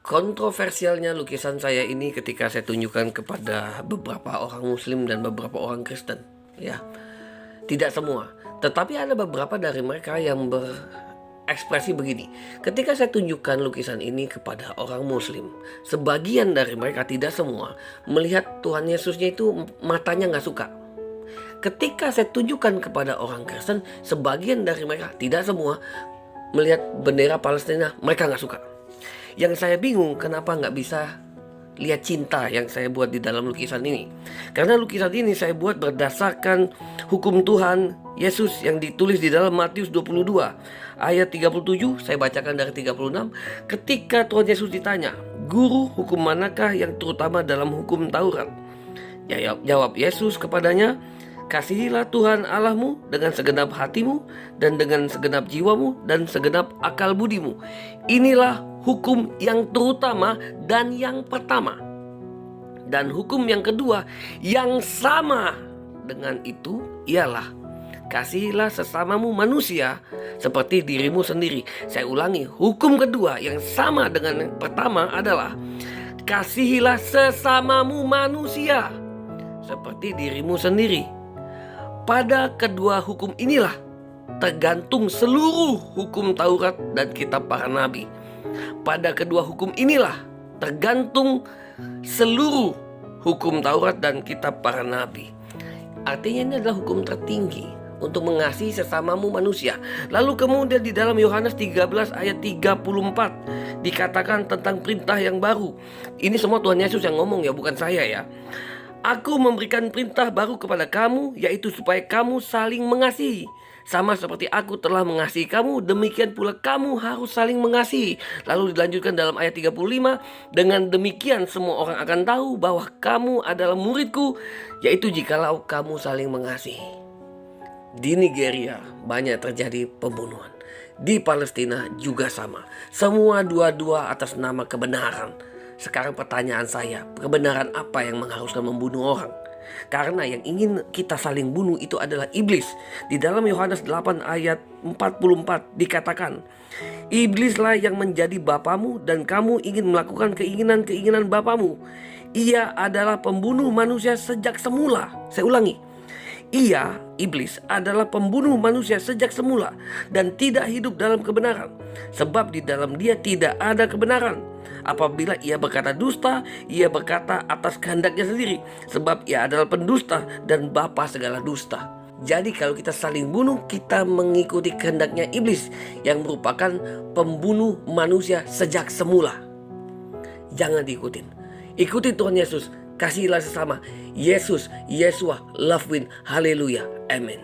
Kontroversialnya lukisan saya ini ketika saya tunjukkan kepada beberapa orang Muslim dan beberapa orang Kristen, ya. Tidak semua, tetapi ada beberapa dari mereka yang berekspresi begini. Ketika saya tunjukkan lukisan ini kepada orang Muslim, sebagian dari mereka, tidak semua, melihat Tuhan Yesusnya itu matanya nggak suka. Ketika saya tunjukkan kepada orang Kristen, sebagian dari mereka, tidak semua, melihat bendera Palestina, mereka nggak suka. Yang saya bingung kenapa nggak bisa lihat cinta yang saya buat di dalam lukisan ini. Karena lukisan ini saya buat berdasarkan hukum Tuhan Yesus yang ditulis di dalam Matius 22 ayat 37. Saya bacakan dari 36. Ketika Tuhan Yesus ditanya, "Guru, hukum manakah yang terutama dalam hukum Taurat?" Jawab Yesus kepadanya, "Kasihilah Tuhan Allahmu dengan segenap hatimu dan dengan segenap jiwamu dan segenap akal budimu. Inilah hukum yang terutama dan yang pertama. Dan hukum yang kedua yang sama dengan itu ialah kasihilah sesamamu manusia seperti dirimu sendiri." Saya ulangi, hukum kedua yang sama dengan yang pertama adalah kasihilah sesamamu manusia seperti dirimu sendiri. Pada kedua hukum inilah tergantung seluruh hukum Taurat dan kitab para nabi. Pada kedua hukum inilah tergantung seluruh hukum Taurat dan kitab para nabi. Artinya ini adalah hukum tertinggi untuk mengasihi sesamamu manusia. Lalu kemudian di dalam Yohanes 13 ayat 34 dikatakan tentang perintah yang baru. Ini semua Tuhan Yesus yang ngomong ya, bukan saya ya. "Aku memberikan perintah baru kepada kamu, yaitu supaya kamu saling mengasihi. Sama seperti aku telah mengasihi kamu, demikian pula kamu harus saling mengasihi." Lalu dilanjutkan dalam ayat 35, "Dengan demikian semua orang akan tahu bahwa kamu adalah muridku, yaitu jikalau kamu saling mengasihi." Di Nigeria banyak terjadi pembunuhan. Di Palestina juga sama. Semua dua-dua atas nama kebenaran. Sekarang pertanyaan saya, kebenaran apa yang mengharuskan membunuh orang? Karena yang ingin kita saling bunuh itu adalah iblis. Di dalam Yohanes 8 ayat 44 dikatakan, "Iblislah yang menjadi bapamu dan kamu ingin melakukan keinginan-keinginan bapamu. Ia adalah pembunuh manusia sejak semula." Saya ulangi, ia, iblis, adalah pembunuh manusia sejak semula dan tidak hidup dalam kebenaran, sebab di dalam dia tidak ada kebenaran. Apabila ia berkata dusta, ia berkata atas kehendaknya sendiri, sebab ia adalah pendusta dan bapa segala dusta. Jadi kalau kita saling bunuh, kita mengikuti kehendaknya iblis yang merupakan pembunuh manusia sejak semula. Jangan diikutin. Ikuti Tuhan Yesus, kasihilah sesama. Yesus, Yesua, love win, haleluya, amin.